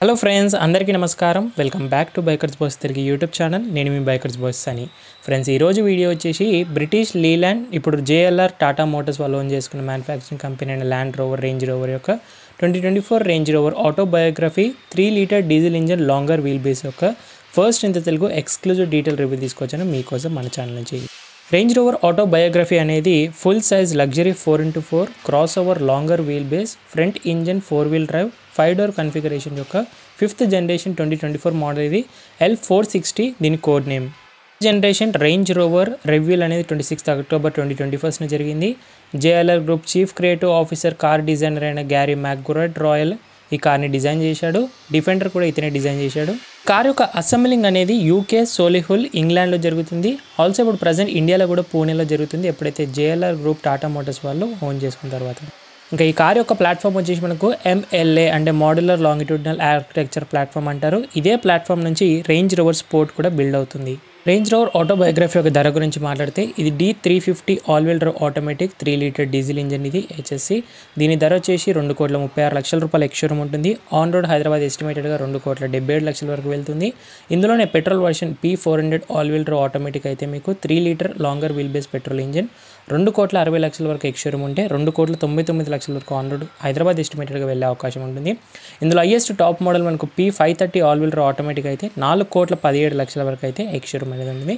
Hello friends, అందరికీ నమస్కారం. Welcome back to bikers boys Telugu YouTube channel. నేను మీ బైకర్స్ బాయ్స్ అని. ఫ్రెండ్స్, ఈరోజు వీడియో వచ్చేసి బ్రిటిష్ లీలాండ్ ఇప్పుడు JLR టాటా మోటార్స్ వాళ్ళు ఓన్ చేసుకున్న మ్యానుఫ్యాక్చరింగ్ కంపెనీ అయిన ల్యాండ్ రోవర్ రేంజ్ రోవర్ యొక్క 2024 Range Rover autobiography 3 litre diesel engine longer wheel base యొక్క ఫస్ట్ ఇంత తెలుగు ఎక్స్క్లూజివ్ డీటెయిల్ రివ్యూ తీసుకొచ్చాను మీకోసం మన ఛానల్ నుంచి. రేంజ్ రోవర్ ఆటోబయోగ్రఫీ అనేది full size luxury 4x4 crossover longer wheel base front engine 4-wheel drive 5-door configuration యొక్క 5th generation 2024 model. ఇది L460 దీని code name. Generation Range Rover reveal అనేది 26 October 2021 జరిగింది. JLR group chief creative officer car designer అయిన Gerry McGrath రాయల్ ఈ కార్ని design చేశాడు. డిఫెండర్ కూడా ఇతనే డిజైన్ చేశాడు. కార్ యొక్క అసెంబ్లింగ్ అనేది UK సోలిహుల్ ఇంగ్లాండ్లో జరుగుతుంది. ఆల్సో ఇప్పుడు ప్రజెంట్ ఇండియాలో కూడా పూణేలో జరుగుతుంది, ఎప్పుడైతే JLR గ్రూప్ టాటా మోటార్స్ వాళ్ళు ఓన్ చేసుకున్న తర్వాత. ఇంకా ఈ కార్ యొక్క ప్లాట్ఫామ్ వచ్చేసి మనకు MLA అంటే మోడ్యులర్ లాంగిట్యూడినల్ ఆర్కిటెక్చర్ ప్లాట్ఫామ్ అంటారు. ఇదే ప్లాట్ఫామ్ నుంచి రేంజ్ రోవర్ స్పోర్ట్ కూడా బిల్డ్ అవుతుంది. రేంజ్ రోవర్ ఆటోబయోగ్రఫీ యొక్క ధర గురించి మాట్లాడితే ఇది D350 all-wheel drive automatic 3 litre diesel engine. ఇది HSC. దీని ధర వచ్చేసి 2,36,00,000 రూపాయల ఎక్స్షోరూమ్ ఉంటుంది. ఆన్ రోడ్ హైదరాబాద్ ఎస్టిమేటెడ్గా 2,77,00,000 వరకు వెళ్తుంది. ఇందులోనే petrol version P400 all wheel drive automatic అయితే మీకు 3 litre longer wheel base petrol engine 2,60,00,000 వరకు ఎక్స్షోరూమ్ ఉంటే 2,99,00,000 వరకు ఆన్ రోడ్ హైదరాబాద్ ఎస్టిమేటెడ్గా వెళ్ళే అవకాశం ఉంటుంది. ఇందులో హైయెస్ట్ టాప్ మోడల్ మనకు P530 ఆల్-వీల్ డ్రైవ్ ఆటోమేటిక్ అయితే 4,17,00,000 వరకు అయితే ఎక్స్షోరూమ్ అనేది ఉంటుంది.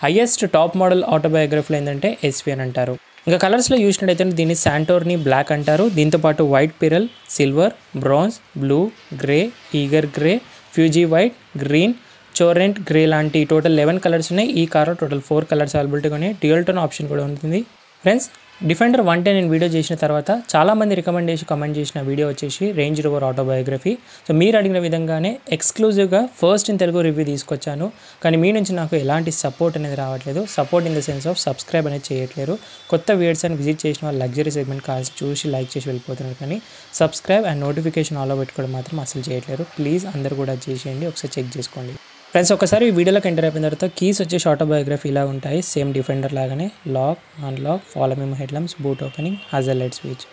హైయెస్ట్ టాప్ మోడల్ ఆటోబయోగ్రఫీలో ఏంటంటే SV అని అంటారు. ఇంకా కలర్స్లో చూసినట్టయితే దీన్ని శాంటోర్ని బ్లాక్ అంటారు. దీంతోపాటు white pearl, silver, bronze, blue, grey, Eiger grey, Fuji white, green, Charente grey లాంటి టోటల్ 11 కలర్స్ ఉన్నాయి. ఈ కార్లో టోటల్ 4 కలర్స్ అవైలబిలిటీగా ఉన్నాయి. డ్యూయల్ టోన్ ఆప్షన్ కూడా ఉంటుంది. ఫ్రెండ్స్, డిఫెండర్ 110 నేను వీడియో చేసిన తర్వాత చాలామంది రికమెండ్ చేసి కమెంట్ చేసిన వీడియో వచ్చేసి రేంజ్ రోవర్ ఆటోబయోగ్రఫీ. సో మీరు అడిగిన విధంగానే ఎక్స్క్లూజివ్గా ఫస్ట్ ఇన్ తెలుగు రివ్యూ తీసుకొచ్చాను. కానీ మీ నుంచి నాకు ఎలాంటి సపోర్ట్ అనేది రావట్లేదు. Support in the sense of subscribe అనేది చేయట్లేరు. కొత్త వీడియోస్ అని విజిట్ చేసిన వాళ్ళు లగ్జరీ సెగ్మెంట్ కార్స్ చూసి లైక్ చేసి వెళ్ళిపోతున్నారు, కానీ సబ్స్క్రైబ్ అండ్ నోటిఫికేషన్ ఆలో పెట్టుకోవడం మాత్రం అసలు చేయట్లేరు. ప్లీజ్ అందరు కూడా చేసేయండి, ఒకసారి చెక్ చేసుకోండి. ఫ్రెండ్స్, ఒకసారి ఈ వీడియోలోకి ఎంటర్ అయిపోయిన తర్వాత కీస్ వచ్చేసి ఆటోబయోగ్రఫీ ఇలా ఉంటాయి. సేమ్ డిఫెండర్ లాగానే lock, unlock, follow me home head lamps, boot opening, hazard light switch.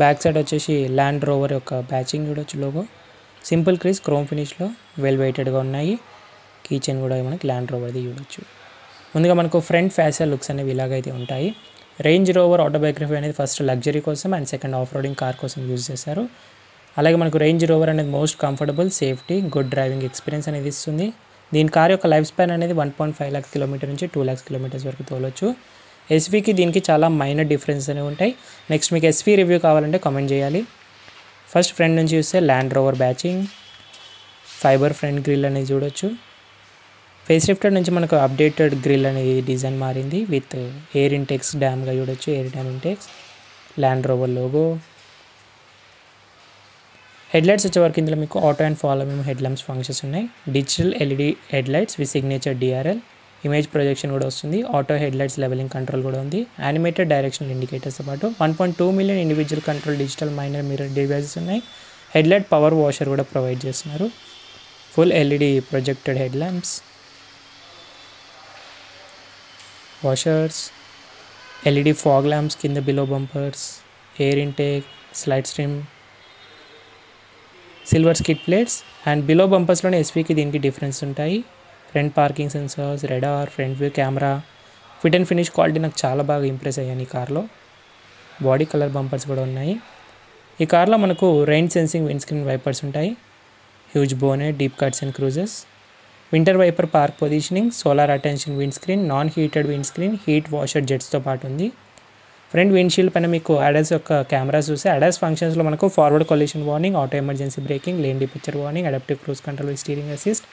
Back side వచ్చేసి ల్యాండ్ రోవర్ యొక్క బ్యాచింగ్ చూడొచ్చు. లోగో సింపుల్ క్రీస్ క్రోమ్ ఫినిష్లో వెల్ వెయిటెడ్గా ఉన్నాయి. కీ చైన్ కూడా మనకి ల్యాండ్ రోవర్ది చూడొచ్చు. ముందుగా మనకు ఫ్రంట్ ఫ్యాషియల్ లుక్స్ అనేవి ఇలాగైతే ఉంటాయి. రేంజ్ రోవర్ ఆటోబయోగ్రఫీ అనేది ఫస్ట్ లగ్జరీ కోసం and second off roading car కోసం యూజ్ చేశారు. అలాగే మనకు రేంజ్ రోవర్ అనేది most comfortable, safety, good driving experience అనేది ఇస్తుంది. దీని కార్ యొక్క లైఫ్ స్పాన్ అనేది 1.5 lakhs కిలోమీటర్ నుంచి 2 lakhs కిలోమీటర్స్ వరకు తోలొచ్చు. SVకి దీనికి చాలా మైనర్ డిఫరెన్స్ అనేవి ఉంటాయి. నెక్స్ట్ మీకు SV రివ్యూ కావాలంటే కామెంట్ చేయాలి. ఫస్ట్ ఫ్రంట్ నుంచి చూస్తే land rover బ్యాచింగ్, fibre front grill అనేది చూడొచ్చు. ఫేస్ లిఫ్టెడ్ నుంచి మనకు అప్డేటెడ్ గ్రిల్ అనేది డిజైన్ మారింది విత్ ఎయిర్ ఇంటెక్స్ డ్యామ్గా చూడొచ్చు. Air dam Intex, land rover logo. Headlights వచ్చేవరకు ఇందులో మీకు ఆటో అండ్ ఫాలో మేము హెడ్ ల్యాంప్స్ ఫంక్షన్స్ ఉన్నాయి. Digital LED headlights with signature DRL, image projection కూడా వస్తుంది. ఆటో హెడ్లైట్స్ లెవెలింగ్ కంట్రోల్ కూడా ఉంది. యానిమేటెడ్ డైరెక్షనల్ ఇండికేటర్స్తో పాటు 1.2 million individual control digital minor mirror devices ఉన్నాయి. హెడ్లైట్ పవర్ వాషర్ కూడా ప్రొవైడ్ చేస్తున్నారు. Full LED projected head lamps, washers, LED fog lamps కింద below bumpers, air intake, slide stream, silver skid plates and below బంపర్స్లోనే SVకి దీనికి difference ఉంటాయి. Front parking sensors, radar, front view camera, fit and finish quality నాకు చాలా బాగా impress అయ్యాను ఈ కార్లో. బాడీ కలర్ బంపర్స్ కూడా ఉన్నాయి. ఈ కార్లో మనకు rain sensing windscreen wipers ఉంటాయి. Huge bonnet, deep cuts and creases, winter wiper park positioning, solar attention windscreen, non heated windscreen, heat washer జెట్స్తో పాటు ఉంది. ఫ్రంట్ విండ్షీల్డ్ పైన మీకు ADAS యొక్క కెమెరాస్ చూస్తే ADAS ఫంక్షన్స్లో మనకు forward collision warning, auto emergency braking, lane departure warning, adaptive cruise control with steering assist,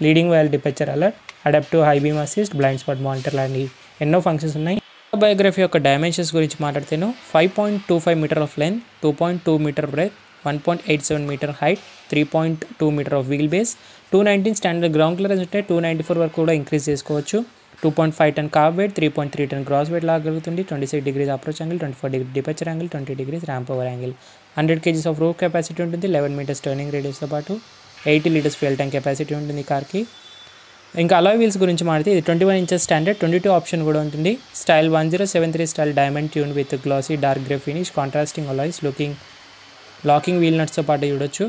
leading while departure alert, adaptive high beam assist, blind spot monitor లాంటి ఎన్నో functions ఉన్నాయి. Autobiography యొక్క dimensions గురించి మాట్లాడితేను 5.25 metre of length, 2.2 metre breadth, 1.87 metre height, 3.2 metre of wheel base, 219 standard ground clearance ఉంటే 294 వరకు కూడా increase చేసుకోవచ్చు. 2.5 ton kerb weight, 3.3 ton gross weight లాగలుగుతుంది. 26 degrees approach angle, 24 degree departure angle, 20 degrees ramp over angle, 100 kgs of roof capacity ఉంటుంది. 11 meters turning రేడియస్తో పాటు 80 liters fuel tank capacity ఉంటుంది ఈ కార్కి. ఇంకా అలాయ్ వీల్స్ గురించి మాట్లాడితే ఇది 21 inches స్టాండర్డ్, 22 ఆప్షన్ కూడా ఉంటుంది. Style 1073 style diamond tune with glossy dark grey finish, contrasting alloys, locking wheel నట్స్తో పాటు చూడొచ్చు.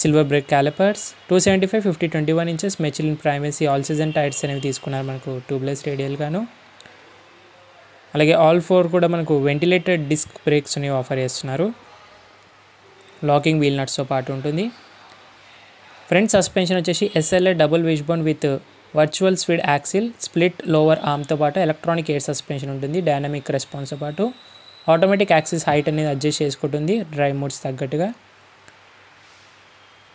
Silver brake callipers, 275 50 21 inches Michelin Primacy all season tyres అనేవి తీసుకున్నారు మనకు ట్యూబ్లెస్ రేడియల్ గాను. అలాగే ఆల్ 4 కూడా మనకు వెంటిలేటెడ్ డిస్క్ బ్రేక్స్ అనేవి ఆఫర్ చేస్తున్నారు. లాకింగ్ వీల్ నట్స్తో పాటు ఉంటుంది. ఫ్రంట్ సస్పెన్షన్ వచ్చేసి SLA double wishbone with virtual speed axle, split lower ఆర్మ్తో పాటు ఎలక్ట్రానిక్ ఎయిర్ సస్పెన్షన్ ఉంటుంది. డైనమిక్ రెస్పాన్స్తో పాటు ఆటోమేటిక్ యాక్సిస్ హైట్ అనేది అడ్జస్ట్ చేసుకుంటుంది డ్రైవ్ మోడ్స్ తగ్గట్టుగా.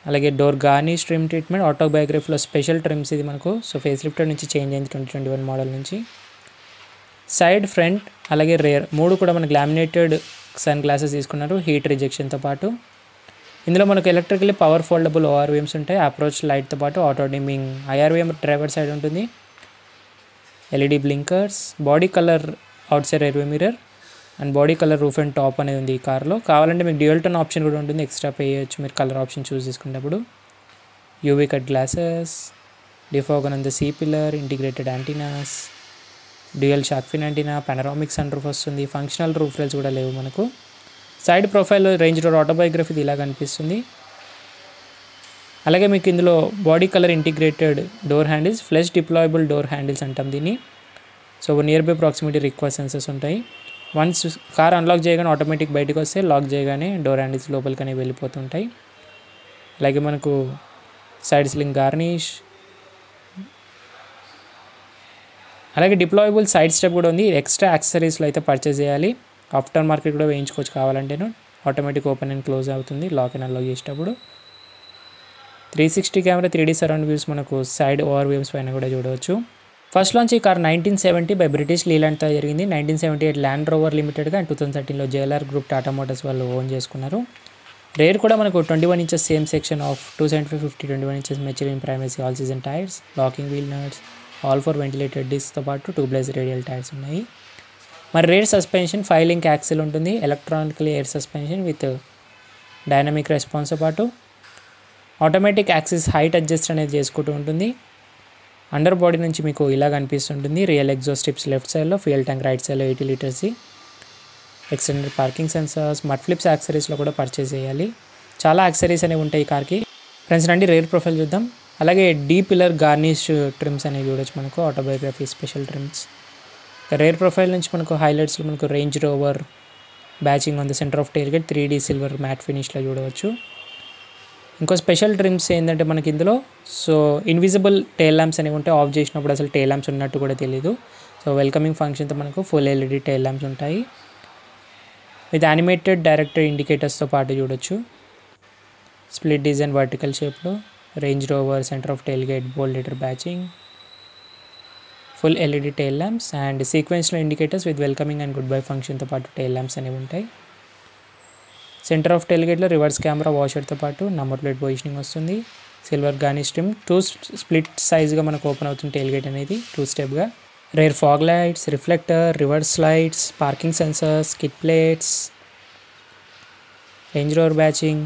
అలాగే డోర్ గార్నిష్ ట్రిమ్ ట్రీట్మెంట్, ఆటోబయోగ్రఫీలో స్పెషల్ ట్రిమ్స్ ఇది మనకు. సో ఫేస్ లిఫ్టర్ నుంచి చేంజ్ అయింది 2021 మోడల్ నుంచి. సైడ్, ఫ్రంట్ అలాగే రేర్ 3 కూడా మనకు లామినేటెడ్ సన్ గ్లాసెస్ తీసుకున్నారు హీట్ రిజెక్షన్తో పాటు. ఇందులో మనకు ఎలక్ట్రికల్లీ పవర్ ఫోల్డబుల్ ORVMs ఉంటాయి. అప్రోచ్ లైట్తో పాటు auto dimming IRVM driver side ఉంటుంది. LED blinkers, body colour out side rear mirror and body colour roof and top అనేది ఉంది ఈ కార్లో. కావాలంటే మీకు డ్యూయల్ టోన్ ఆప్షన్ కూడా ఉంటుంది, ఎక్స్ట్రా పే చేయొచ్చు మీరు కలర్ ఆప్షన్ చూస్ చేసుకునేటప్పుడు. UV cut glasses, defogger on the C pillar, integrated antennas, dual shark fin antenna, panoramic sun roof వస్తుంది. ఫంక్షనల్ రూఫ్ రైల్స్ కూడా లేవు మనకు. సైడ్ ప్రొఫైల్లో రేంజ్ రోడ్ ఆటోబయోగ్రఫీ ఇలా కనిపిస్తుంది. అలాగే మీకు ఇందులో body colour integrated door handles, flesh deployable door handles అంటాం దీన్ని. So near by proximity request sensors ఉంటాయి. వన్స్ కార్ అన్లాక్ చేయగానే ఆటోమేటిక్ బయటకు వస్తే, లాక్ చేయగానే డోర్ హ్యాండిల్స్ లోపలికనే వెళ్ళిపోతుంటాయి. అలాగే మనకు సైడ్ స్లింగ్ గార్నిష్, అలాగే డిప్లాయబుల్ సైడ్ స్టెప్ కూడా ఉంది. ఎక్స్ట్రా యాక్సెసరీస్లో అయితే పర్చేస్ చేయాలి. ఆఫ్టర్ మార్కెట్ కూడా వేయించుకోవచ్చు కావాలంటేను. ఆటోమేటిక్ ఓపెన్ అండ్ క్లోజ్ అవుతుంది లాక్ అండ్ అన్లాక్ చేసేటప్పుడు. 360 కెమెరా 3D సరౌండ్ వ్యూస్ మనకు సైడ్ ORVMs పైన కూడా చూడవచ్చు. ఫస్ట్ లాంచ్ ఈ కార్ 1970 బై బ్రిటిష్ లీలాండ్తో జరిగింది. 1978 ల్యాండ్ రోవర్ లిమిటెడ్గా అండ్ 2013లో JLR గ్రూప్ టాటా మోటార్స్ వాళ్ళు ఓన్ చేసుకున్నారు. రేర్ కూడా మనకు 21 inches same section of 275 50 21 inches Michelin Primacy all season tyres, locking wheel nuts, all 4 ventilated డిస్క్తో పాటు ట్యూబ్లెస్ రేడియల్ టైర్స్ ఉన్నాయి. మరి రేర్ సస్పెన్షన్ 5 లింక్ యాక్సిల్ ఉంటుంది. Electronical air suspension with dynamic రెస్పాన్స్తో పాటు ఆటోమేటిక్ యాక్సిస్ హైట్ అడ్జస్ట్ అనేది చేసుకుంటూ ఉంటుంది. అండర్ బాడీ నుంచి మీకు ఇలా కనిపిస్తుంటుంది. రియల్ ఎగ్జాస్ట్ స్ట్రిప్స్ లెఫ్ట్ సైడ్లో, ఫ్యూయల్ ట్యాంక్ రైట్ సైడ్లో 80 litres, extended parking sensors, mud flips యాక్సరీస్లో కూడా పర్చేస్ చేయాలి. చాలా యాక్సరీస్ అనేవి ఉంటాయి ఈ కార్కి. ఫ్రెండ్స్ రండి రేర్ ప్రొఫైల్ చూద్దాం. అలాగే డీ పిల్లర్ గార్నిష్ ట్రిమ్స్ అనేవి చూడొచ్చు మనకు, Autobiography special trims. Rear profile నుంచి మనకు హైలైట్స్లో మనకు Range Rover badging on the centre of tailgate 3D silver matte ఫినిష్లో చూడవచ్చు. ఇంకో స్పెషల్ ట్రిమ్స్ ఏంటంటే మనకి ఇందులో సో ఇన్విజిబుల్ టైల్ ల్యాంప్స్ అనేవి ఉంటాయి. ఆఫ్ చేసినప్పుడు అసలు టైల్ ల్యాంప్స్ ఉన్నట్టు కూడా తెలియదు. సో వెల్కమింగ్ ఫంక్షన్తో మనకు ఫుల్ LED టైల్ ల్యాంప్స్ ఉంటాయి విత్ యానిమేటెడ్ డైరెక్టర్ ఇండికేటర్స్తో పాటు చూడొచ్చు. స్ప్లిట్ డిజైన్ వర్టికల్ షేప్లో, Range Rover centre of tailgate bold letter badging, full LED tail lamps and సీక్వెన్స్లో indicators with welcoming and goodbye ఫంక్షన్తో పాటు టైల్ ల్యాంప్స్ అనేవి ఉంటాయి. సెంటర్ ఆఫ్ టైల్ గేట్లో రివర్స్ కెమెరా వాషర్తో పాటు నంబర్ ప్లేట్ పొజిషనింగ్ వస్తుంది. సిల్వర్ గార్నిష్ ట్రిమ్ 2 స్ప్లిట్ సైజ్గా మనకు ఓపెన్ అవుతుంది టైల్ గేట్ అనేది 2 స్టెప్గా. Rear fog lights, reflector, reverse lights, parking sensors, kit plates, Range Rover badging,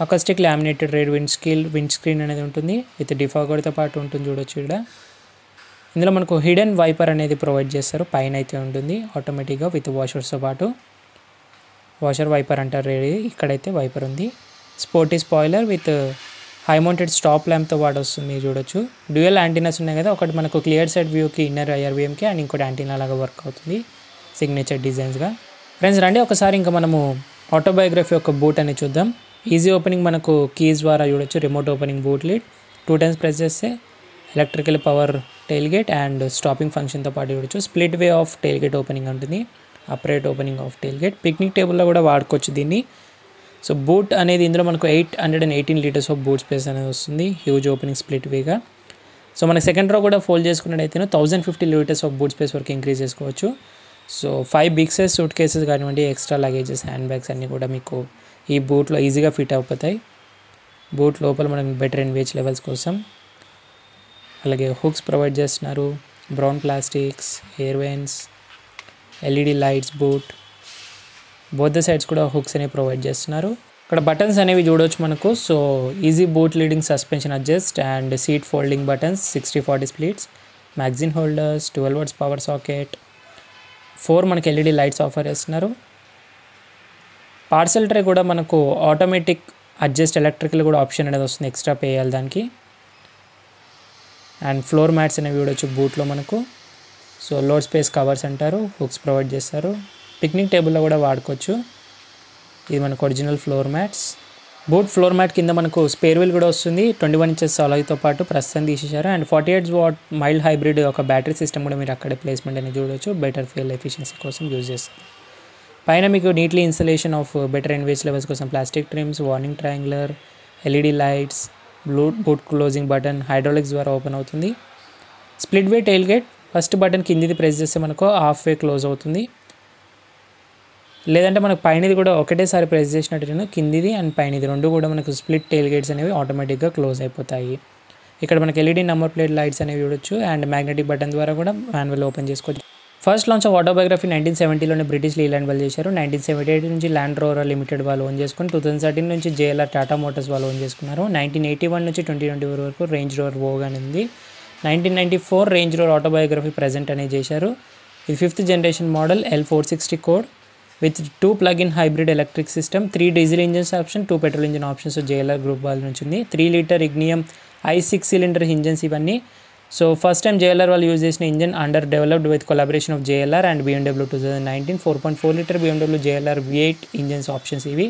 acoustic laminated rear windscreen అనేది ఉంటుంది విత్ డిఫాగర్తో పాటు ఉంటుంది చూడొచ్చు. ఇక్కడ ఇందులో మనకు హిడెన్ వైపర్ అనేది ప్రొవైడ్ చేస్తారు, పైన అయితే ఉంటుంది ఆటోమేటిక్గా విత్ వాషర్స్తో పాటు. వాషర్ వైపర్ అంటారు రేడి, ఇక్కడైతే వైపర్ ఉంది. Sporty spoiler with high mounted stop ల్యాంప్తో పాటు వస్తుంది మీరు చూడొచ్చు. డ్యూయల్ యాంటీనాస్ ఉన్నాయి కదా, ఒకటి మనకు క్లియర్ సైడ్ వ్యూకి ఇన్నర్ IRVMకి అండ్ ఇంకోటి యాంటీనా లాగా వర్క్ అవుతుంది సిగ్నేచర్ డిజైన్స్గా. ఫ్రెండ్స్ రండి ఒకసారి ఇంకా మనము ఆటోబయోగ్రఫీ యొక్క బూట్ అనేది చూద్దాం. ఈజీ ఓపెనింగ్ మనకు కీస్ ద్వారా చూడొచ్చు. Remote opening boot lid 2 times press చేస్తే electrical power tailgate and stopping ఫంక్షన్తో పాటు చూడొచ్చు. Split way of tailgate opening ఉంటుంది, upright opening of tailgate. Picnic టేబుల్లో కూడా వాడుకోవచ్చు దీన్ని. సో బూట్ అనేది ఇందులో మనకు 818 లీటర్స్ ఆఫ్ బూట్ స్పేస్ అనేది వస్తుంది, హ్యూజ్ ఓపెనింగ్ స్ప్లిట్ వేగా. సో మన సెకండ్ రో కూడా ఫోల్డ్ చేసుకున్నట్టయితే 1050 లీటర్స్ ఆఫ్ బూట్ స్పేస్ వరకు ఇంక్రీజ్ చేసుకోవచ్చు. So 5 big size suitcases కానివ్వండి, ఎక్స్ట్రా లగేజెస్, హ్యాండ్ బ్యాగ్స్ అన్నీ కూడా మీకు ఈ బూట్లో ఈజీగా ఫిట్ అయిపోతాయి. బూట్ లోపల మనం బెటర్ అండ్ వేజ్ లెవెల్స్ కోసం అలాగే హుక్స్ ప్రొవైడ్ చేస్తున్నారు, brown plastics, air vents, LED lights, boot both the sides కూడా హుక్స్ అనేవి ప్రొవైడ్ చేస్తున్నారు. ఇక్కడ బటన్స్ అనేవి చూడవచ్చు మనకు. So easy boot loading suspension adjust and seat folding buttons, 60/40 splits, magazine holders, 12 volts power socket, 4 మనకి LED lights offer చేస్తున్నారు. Parcel tray కూడా మనకు ఆటోమేటిక్ అడ్జస్ట్ ఎలక్ట్రికల్ కూడా ఆప్షన్ అనేది వస్తుంది, ఎక్స్ట్రా పే చేయాలి దానికి. అండ్ ఫ్లోర్ మ్యాట్స్ అనేవి చూడొచ్చు బూట్లో మనకు. సో లోడ్ స్పేస్ కవర్స్ అంటారు, హుక్స్ ప్రొవైడ్ చేస్తారు. పిక్నిక్ టేబుల్లో కూడా వాడుకోవచ్చు. ఇది మనకు original floor mats. Boot floor mat కింద మనకు స్పేర్ వీల్ కూడా వస్తుంది. 21 ఇంచెస్ అలాయ్తో పాటు ప్రస్తుతం తీసేశారు. అండ్ 48 వాట్ మైల్డ్ హైబ్రిడ్ ఒక బ్యాటరీ సిస్టమ్ కూడా మీరు అక్కడే ప్లేస్మెంట్ అనేది చూడవచ్చు. బెటర్ ఫ్యూయల్ ఎఫిషియన్సీ కోసం యూజ్ చేస్తారు. పైన మీకు నీట్లీ ఇన్స్టలేషన్ ఆఫ్ బెటర్ ఎన్వేజ్ లెవెల్స్ కోసం plastic trims, warning triangular, LED lights, boot closing button hydraulics ద్వారా ఓపెన్ అవుతుంది. Split way tailgate, first button కిందిది ప్రెస్ చేస్తే మనకు హాఫ్ వే క్లోజ్ అవుతుంది. లేదంటే మనకు పైనది కూడా ఒకటేసారి ప్రెస్ చేసినట్టు కిందిది అండ్ పైనది రెండు కూడా మనకు స్ప్లిట్ టైల్ గేట్స్ అనేవి ఆటోమేటిక్గా క్లోజ్ అయిపోతాయి. ఇక్కడ మనకి ఎల్ఈడి నెంబర్ ప్లేట్ లైట్స్ అనేవి చూడొచ్చు. అండ్ మ్యాగ్నెటిక్ బటన్ ద్వారా కూడా మాన్యువల్ ఓపెన్ చేసుకోవచ్చు. ఫస్ట్ లాంచ్ ఆఫ్ ఆటోబయోగ్రఫీ 1970లోనే బ్రిటిష్ లీలాండ్ వాళ్ళు చేశారు. 1978 నుంచి ల్యాండ్ రోవర్ లిమిటెడ్ వాళ్ళు ఓన్ చేసుకుని 2013 నుంచి జేఎల్ఆర్ టాటా మోటార్స్ వాళ్ళు ఓన్ చేసుకున్నారు. 1981 నుంచి 2024 వరకు రేంజ్ రోవర్ వోగ్ అని ఉంది. 1994 రేంజ్ రోవర్ ఆటోబయోగ్రఫీ ప్రెజెంట్ అనేది చేశారు. ఇది 5th generation model L460 code with 2 plug-in hybrid electric system, 3 diesel engines option, 2 petrol engine options. JLR group వాళ్ళ నుంచి ఉంది. 3 లీటర్ ఇగ్నియం i6 సిలిండర్ ఇంజన్స్ ఇవన్నీ. సో ఫస్ట్ టైం JLR వాళ్ళు యూజ్ చేసిన engine under developed with collaboration of JLR and BMW 2019. 4.4 litre BMW JLR V8 engines options ఇవి.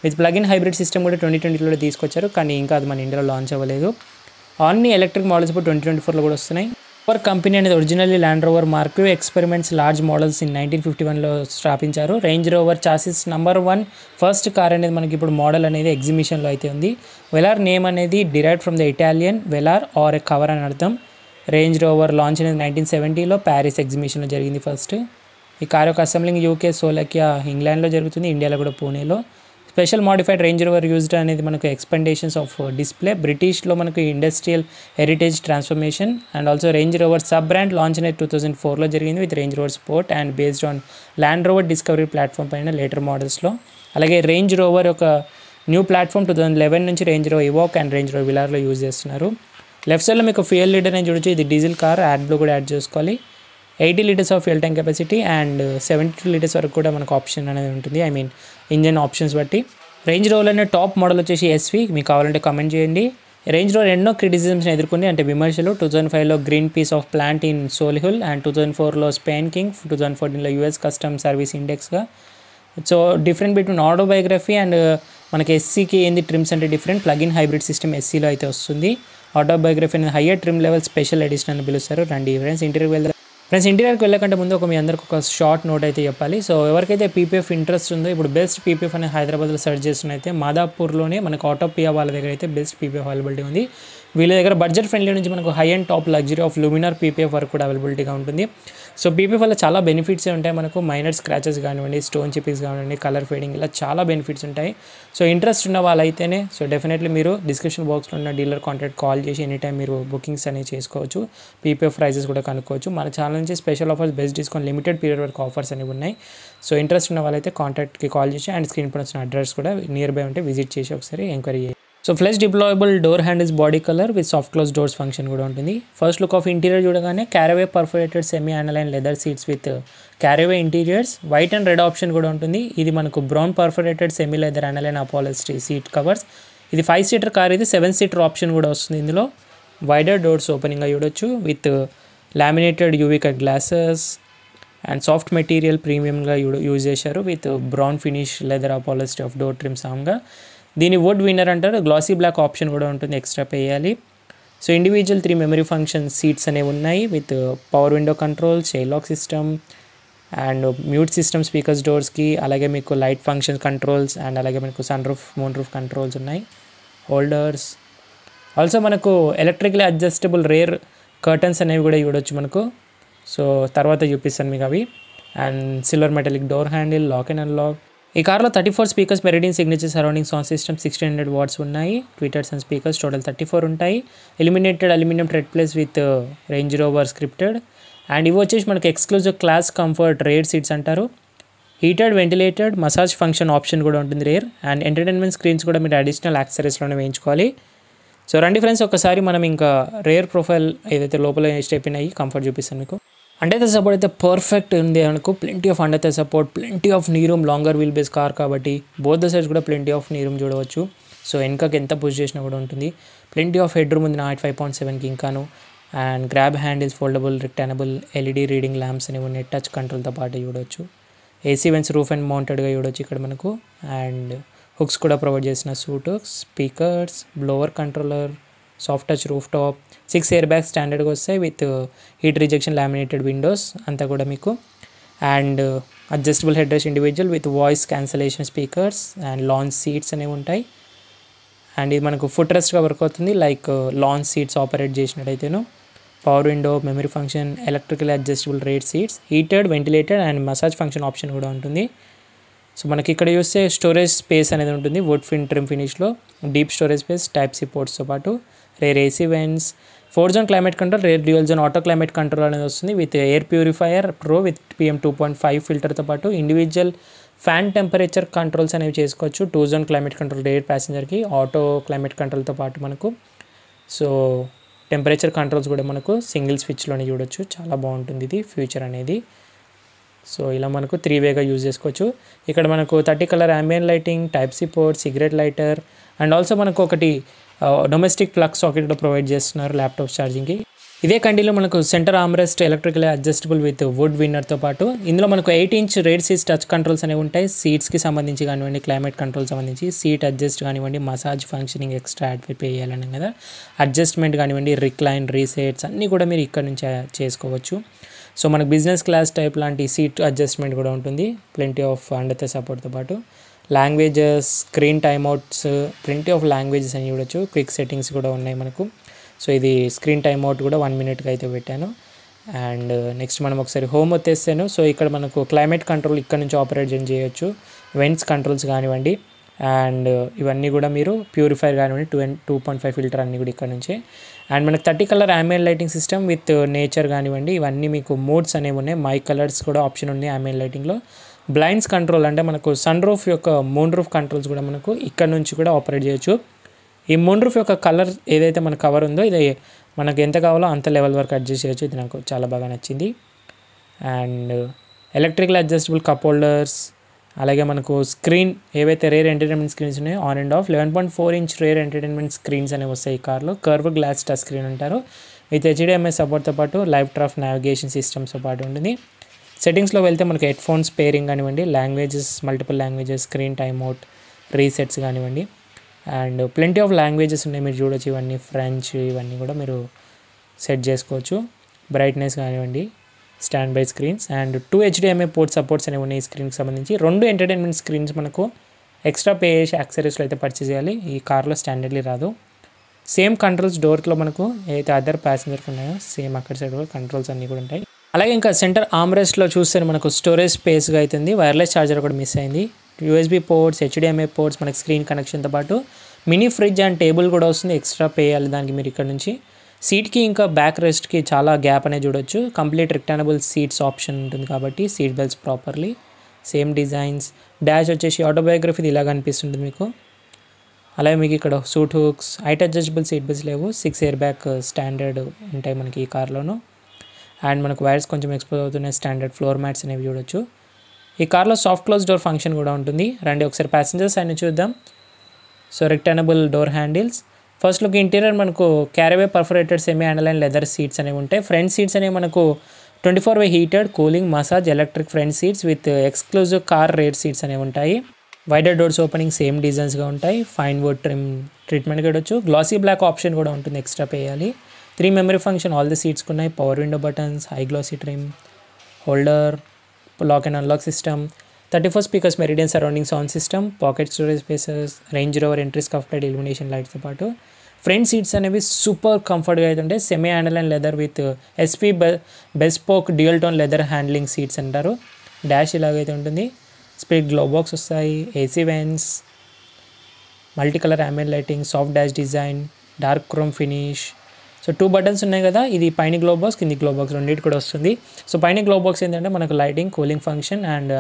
With plug-in hybrid system కూడా 2020లో తీసుకొచ్చారు, కానీ ఇంకా అది మన ఇండియాలో లాంచ్ అవ్వలేదు. అన్ని ఎలక్ట్రిక్ మోడల్స్ ఇప్పుడు 2024లో కూడా వస్తున్నాయి. రోవర్ కంపెనీ అనేది originally Land Rover mark experiments large models in 1951లో స్థాపించారు. Range Rover chassis number 1 first car అనేది మనకి ఇప్పుడు మోడల్ అనేది ఎగ్జిబిషన్లో అయితే ఉంది. వెలార్ నేమ్ అనేది derived from the Italian Velar or a cover అని అర్థం. రేంజ్ రోవర్ లాంచ్ అనేది 1970లో ప్యారిస్ ఎగ్జిబిషన్లో జరిగింది ఫస్ట్. ఈ కార్ యొక్క అసెంబ్లింగ్ యూకే, సోలకియా, ఇంగ్లాండ్లో జరుగుతుంది. ఇండియాలో కూడా పూణేలో. Special modified Range Rover used అనేది మనకు ఎక్స్పెండేషన్స్ ఆఫ్ డిస్ప్లే. బ్రిటిష్లో మనకు industrial heritage transformation. And also Range Rover sub brand launch అనేది 2004లో జరిగింది with Range Rover Sport and based on Land Rover Discovery platform పైన లేటర్ మోడల్స్లో. అలాగే రేంజ్ రోవర్ ఒక న్యూ ప్లాట్ఫామ్ 2011 నుంచి Range Rover Evoque and Range Rover విలార్లో use చేస్తున్నారు. లెఫ్ట్ సైడ్లో మీకు ఫ్యూయల్ లీటర్ అని చూడొచ్చు. ఇది డీజిల్ కార్, యాడ్లో కూడా యాడ్ చేసుకోవాలి. 80 litres of fuel tank capacity and 72 litres వరకు కూడా మనకు ఆప్షన్ అనేది ఉంటుంది, ఐ మీన్ ఇంజన్ ఆప్షన్స్ బట్టి. రేంజ్ రోవర్ అనే టాప్ మోడల్ వచ్చేసి SV. మీకు కావాలంటే కామెంట్ చేయండి. రేంజ్ రోవర్ ఎన్నో క్రిటిసిజమ్స్ని ఎదుర్కొంది, అంటే విమర్శలు. 2005లో green peace of plant in Solihull and 2004లో స్పెయిన్ కింగ్, 2014లో US కస్టమ్ సర్వీస్ ఇండెక్స్గా. So different between autobiography and మనకి SCకి ఏంది ట్రిమ్స్ అంటే డిఫరెంట్. ప్లగ్-ఇన్ హైబ్రిడ్ సిస్టమ్ SCలో అయితే వస్తుంది. ఆటోబయోగ్రఫీ అనేది higher trim level special edition అని పిలుస్తారు. రండి ఫ్రెండ్స్ ఇంటీరియర్కి వెళ్దాం. ఇంటీరియర్కి వెళ్ళకంటే ముందు మీ అందరికి ఒక షార్ట్ నోట్ అయితే చెప్పాలి. సో ఎవరికైతే PPF ఇంట్రెస్ట్ ఉందో, ఇప్పుడు బెస్ట్ PPF అనేది హైదరాబాద్లో సెర్చ్ చేస్తున్నైతే మాదాపూర్లోనే మనకు ఆటోపియా వాళ్ళ దగ్గర అయితే బెస్ట్ PPF అవైలబిలిటీ ఉంది. వీళ్ళ దగ్గర బడ్జెట్ ఫ్రెండ్లీ నుంచి మనకు high and top luxury of Luminar PPF వరకు కూడా అవైలబిలిటీగా ఉంటుంది. సో PPF వల్ల చాలా బెనిఫిట్స్ ఉంటాయి మనకు. మైనర్ స్క్రాచెస్ కానివ్వండి, స్టోన్ చిప్పింగ్స్ కానివ్వండి, కలర్ ఫేడింగ్, ఇలా చాలా బెనిఫిట్స్ ఉంటాయి. సో ఇంట్రెస్ట్ ఉన్న వాళ్ళైతేనే సో డెఫినెట్లీ మీరు డిస్క్రిప్షన్ బాక్స్లో ఉన్న డీలర్ కాంటాక్ట్ కాల్ చేసి ఎనీ టైం మీరు బుకింగ్స్ అనేవి చేసుకోవచ్చు. PPF ప్రైజెస్ కూడా కనుక్కోవచ్చు. మన ఛానల్ నుంచి special offers, best discount, limited period వరకు ఆఫర్స్ అనేవి ఉన్నాయి. సో ఇంట్రెస్ట్ ఉన్న వాళ్ళైతే కాంటాక్ట్కి కాల్ చేసి అండ్ స్క్రీన్ పైన వచ్చిన అడ్రస్ కూడా నియర్ బై ఉంటే విజిట్ చేసి ఒకసారి ఎంక్వైరీ చేయండి. So flush deployable door handles body colour with soft close doors function కూడా ఉంటుంది. ఫస్ట్ లుక్ ఆఫ్ ఇంటీరియర్ చూడగానే caraway perforated semi aniline leather seats with caraway interiors. White and red option కూడా ఉంటుంది. ఇది మనకు brown perforated semi leather aniline upholstery seat covers. ఇది 5 seater car, ఇది 7 seater option కూడా వస్తుంది ఇందులో. వైడర్ డోర్స్ ఓపెనింగ్గా చూడొచ్చు with laminated UV cut glasses and soft material ప్రీమియంగా యూజ్ చేశారు with brown finish leather upholstery of door trim సాంగ్గా. దీని వుడ్ విన్నర్ అంటారు. గ్లాసీ బ్లాక్ ఆప్షన్ కూడా ఉంటుంది, ఎక్స్ట్రా పే చేయాలి. So individual 3 memory function seats అనేవి ఉన్నాయి with power window control, chain lock system and mute system speakers డోర్స్కి. అలాగే మీకు లైట్ ఫంక్షన్ కంట్రోల్స్ అండ్ అలాగే మనకు sun roof, moon roof controls ఉన్నాయి. హోల్డర్స్, ఆల్సో మనకు ఎలక్ట్రికలీ అడ్జస్టబుల్ రేర్ కర్టన్స్ అనేవి కూడా చూడొచ్చు మనకు. సో తర్వాత చూపిస్తాను మీకు అవి. And silver metallic door handle, lock and unlock. ఈ కార్లో 34 speakers, Meridian signature surrounding sound system, 1600 watts ఉన్నాయి. ట్విటర్స్ అండ్ స్పీకర్స్ టోటల్ 34 ఉంటాయి. Illuminated aluminium tread plates with Range Rover scripted. And ఇవి వచ్చేసి మనకి exclusive class comfort rear seats అంటారు. Heated, ventilated, massage function option కూడా ఉంటుంది రేర్. అండ్ ఎంటర్టైన్మెంట్ స్క్రీన్స్ కూడా మీరు అడిషనల్ యాక్సెసరీస్లోనే వేయించుకోవాలి. సో రండి ఫ్రెండ్స్, ఒకసారి మనం ఇంకా రేర్ ప్రొఫైల్ ఏదైతే లోపల స్టెప్ ఇన్ అయ్యి కంఫర్ట్ చూపిస్తాను మీకు. అండర్ ద సపోర్ట్ అయితే పర్ఫెక్ట్ ఉంది అనుకో. Plenty of under the support, plenty of knee room, longer wheel base car కాబట్టి బోత్ ద సైడ్స్ కూడా ప్లెంటీ ఆఫ్ నీ రూమ్ చూడవచ్చు. సో వెనకకి ఎంత పుష్ చేసినా కూడా ఉంటుంది. ప్లెంటీ ఆఫ్ హెడ్ రూమ్ ఉంది నా 5.7కి ఇంకాను. And grab handles, foldable, rectangular LED reading lamps అనేవి ఉన్నాయి. టచ్ కంట్రోల్తో పాటు చూడవచ్చు. ఏసీ వెన్స్ రూఫ్ అండ్ మౌంటెడ్గా చూడవచ్చు ఇక్కడ మనకు. అండ్ హుక్స్ కూడా ప్రొవైడ్ చేసిన suit hooks, speakers, blower controller, soft touch roof top, 6 air bags స్టాండర్డ్గా వస్తాయి with heat rejection laminated windows అంతా కూడా మీకు. And adjustable head rest individual with voice cancellation speakers and lounge seats అనేవి ఉంటాయి. And ఇది మనకు ఫుట్ రెస్ట్గా వర్క్ అవుతుంది, లైక్ లాంచ్ సీట్స్ ఆపరేట్ చేసినట్టయితేను. Power window, memory function, electrical adjustable rear seats, heated, ventilated and massage function option కూడా ఉంటుంది. So మనకి ఇక్కడ చూస్తే స్టోరేజ్ స్పేస్ అనేది ఉంటుంది వుడ్ ట్రిమ్ ఫినిష్లో. Deep storage space, type C పోర్ట్స్తో పాటు rear AC vents, 4 zone climate control, rear dual zone auto climate control అనేది వస్తుంది with air purifier pro with PM 2.5 ఫిల్టర్తో పాటు ఇండివిజువల్ ఫ్యాన్ టెంపరేచర్ కంట్రోల్స్ అనేవి చేసుకోవచ్చు. 2 జోన్ క్లైమేట్ కంట్రోల్ రేర్ ప్యాసింజర్కి, auto climate కంట్రోల్తో పాటు మనకు. సో టెంపరేచర్ కంట్రోల్స్ కూడా మనకు సింగిల్ స్విచ్లోనే చూడొచ్చు. చాలా బాగుంటుంది ఇది ఫ్యూచర్ అనేది. సో ఇలా మనకు 3 వేగా యూజ్ చేసుకోవచ్చు. ఇక్కడ మనకు 30 colour ambient lighting, type C port, cigarette lighter and also మనకు ఒకటి డొమెస్టిక్ ప్లగ్ సాకెట్ కూడా ప్రొవైడ్ చేస్తున్నారు ల్యాప్టాప్ ఛార్జింగ్కి. ఇదే కండిలో మనకు centre armrest electrical adjustable with wood విన్నర్తో పాటు ఇందులో మనకు 8 inch rear seats touch controls అనేవి ఉంటాయి. సీట్స్కి సంబంధించి కానివ్వండి, క్లైమేట్ కంట్రోల్ సంబంధించి, సీట్ అడ్జస్ట్ కానివ్వండి, massage functioning extra add pay చేయాలని కదా, అడ్జస్ట్మెంట్ కానివ్వండి, రిక్లైన్, రీసెట్స్ అన్నీ కూడా మీరు ఇక్కడ నుంచి చేసుకోవచ్చు. సో మనకు బిజినెస్ క్లాస్ టైప్ లాంటి సీట్ అడ్జస్ట్మెంట్ కూడా ఉంటుంది, ప్లెంటీ ఆఫ్ అండర్తే సపోర్ట్తో పాటు. Languages, screen timeouts, plenty of languages అని చూడొచ్చు. క్విక్ సెట్టింగ్స్ కూడా ఉన్నాయి మనకు. సో ఇది స్క్రీన్ టైమ్అవుట్ కూడా 1 మినిట్కి అయితే పెట్టాను. అండ్ నెక్స్ట్ మనం ఒకసారి హోమ్ వచ్చేస్తాను. సో ఇక్కడ మనకు క్లైమేట్ కంట్రోల్ ఇక్కడ నుంచి ఆపరేట్ చేయొచ్చు. వెంట్స్ కంట్రోల్స్ కానివ్వండి అండ్ ఇవన్నీ కూడా మీరు ప్యూరిఫైర్ కానివ్వండి, 2.5 ఫిల్టర్ అన్నీ కూడా ఇక్కడ నుంచే. అండ్ మనకు 30 colour ambient lighting system with nature కానివ్వండి, ఇవన్నీ మీకు మోడ్స్ అనేవి ఉన్నాయి. మై కలర్స్ కూడా ఆప్షన్ ఉన్నాయి అంబియన్ లైటింగ్లో. బ్లైండ్స్ కంట్రోల్ అంటే మనకు సన్ రూఫ్ యొక్క మూన్ రూఫ్ కంట్రోల్స్ కూడా మనకు ఇక్కడ నుంచి కూడా ఆపరేట్ చేయొచ్చు. ఈ మూన్ రూఫ్ యొక్క కలర్ ఏదైతే మన కవర్ ఉందో ఇది మనకు ఎంత కావాలో అంత లెవెల్ వరకు అడ్జస్ట్ చేయొచ్చు. ఇది నాకు చాలా బాగా నచ్చింది. And electrical adjustable cup holders, అలాగే మనకు స్క్రీన్ ఏవైతే రేర్ ఎంటర్టైన్మెంట్ స్క్రీన్స్ ఉన్నాయో on and of 11.4 inch rare entertainment screens అనేవి వస్తాయి ఈ కార్లో. కర్వ్ గ్లాస్ టచ్ స్క్రీన్ అంటారు విత్ HDMI సపోర్ట్తో పాటు లైవ్ ట్రాఫ్ నావిగేషన్ సిస్టమ్స్తో పాటు ఉంటుంది. సెట్టింగ్స్లో వెళ్తే మనకు హెడ్ ఫోన్స్ పేరింగ్ కానివ్వండి, languages, multiple languages, screen time out, resets కానివ్వండి అండ్ ప్లెంటీ ఆఫ్ లాంగ్వేజెస్ ఉన్నాయి మీరు చూడొచ్చు. ఇవన్నీ ఫ్రెంచ్, ఇవన్నీ కూడా మీరు సెట్ చేసుకోవచ్చు. బ్రైట్నెస్ కానివ్వండి, stand by screens and 2 HDMI port supports అనేవి ఉన్నాయి ఈ స్క్రీన్కి సంబంధించి. 2 ఎంటర్టైన్మెంట్ స్క్రీన్స్ మనకు ఎక్స్ట్రా పే చేసి యాక్సెసరీస్లో అయితే పర్చేస్ చేయాలి. ఈ కార్లో స్టాండర్డ్లీ రాదు. సేమ్ కంట్రోల్స్ డోర్లో మనకు ఏదైతే అదర్ ప్యాసింజర్కి ఉన్నాయో సేమ్ అక్కడ సైడ్ కూడా కంట్రోల్స్ అన్నీ కూడా ఉంటాయి. అలాగే ఇంకా సెంటర్ ఆర్మ్రెస్ట్లో చూస్తే మనకు స్టోరేజ్ స్పేస్గా అవుతుంది. వైర్లెస్ ఛార్జర్ కూడా మిస్ అయింది. USB పోర్ట్స్, HDMI పోర్ట్స్, మనకి స్క్రీన్ కనెక్షన్తో పాటు మినీ ఫ్రిడ్జ్ అండ్ టేబుల్ కూడా వస్తుంది. ఎక్స్ట్రా పే చేయాలి దానికి మీరు ఇక్కడ నుంచి. సీట్కి ఇంకా బ్యాక్ రెస్ట్కి చాలా గ్యాప్ అనేది చూడొచ్చు. కంప్లీట్ రెక్టానబుల్ సీట్స్ ఆప్షన్ ఉంటుంది కాబట్టి seat belts properly same designs. Dash వచ్చేసి ఆటోబయోగ్రఫీది ఇలా కనిపిస్తుంది మీకు. అలాగే మీకు ఇక్కడ suit hooks, height adjustable seat belts లేవు. 6 ఎయిర్ బ్యాగ్ స్టాండర్డ్ ఉంటాయి మనకి ఈ కార్లోను. అండ్ మనకు వైర్స్ కొంచెం ఎక్స్పోజ్ అవుతున్నాయి. స్టాండర్డ్ ఫ్లోర్ మ్యాట్స్ అనేవి చూడొచ్చు. ఈ కార్లో సాఫ్ట్ క్లోజ్ డోర్ ఫంక్షన్ కూడా ఉంటుంది. రండి ఒకసారి ప్యాసింజర్ సైడ్ నుంచి చూద్దాం. So rectangular door handles. First look interior మనకు caraway perforated semi aniline leather seats అనేవి ఉంటాయి. ఫ్రంట్ సీట్స్ అనేవి మనకు 24 way heated, cooling, massage, electric front seats with exclusive car rear seats అనేవి ఉంటాయి. వైడర్ డోర్స్ ఓపెనింగ్ సేమ్ డిజైన్స్గా ఉంటాయి. Fine wood trim treatment చూడొచ్చు. గ్లాసీ బ్లాక్ ఆప్షన్ కూడా ఉంటుంది, ఎక్స్ట్రా పే చేయాలి. 3 మెమరీ ఫంక్షన్ ఆల్ ది సీట్స్కి ఉన్నాయి. Power window buttons, high glossy trim, holder, lock and unlock system, 34 speakers, Meridian surrounding sound system, pocket storage spaces, Range Rover entry scuff light, illumination లైట్స్తో పాటు front seats అనేవి super కంఫర్ట్గా అయితే ఉంటాయి. Semi aniline leather with SP bespoke dual tone leather handling seats అంటారు. Dash ఇలాగైతే ఉంటుంది. Split glove box వస్తాయి. AC vents, multi colour ambient lighting, soft dash design, dark chrome finish. So 2 buttons ఉన్నాయి కదా, ఇది పైన గ్లో బాక్స్, కింది glove box రెండింటి కూడా వస్తుంది. సో పైన గ్లో బాక్స్ ఏంటంటే మనకు lighting, cooling function and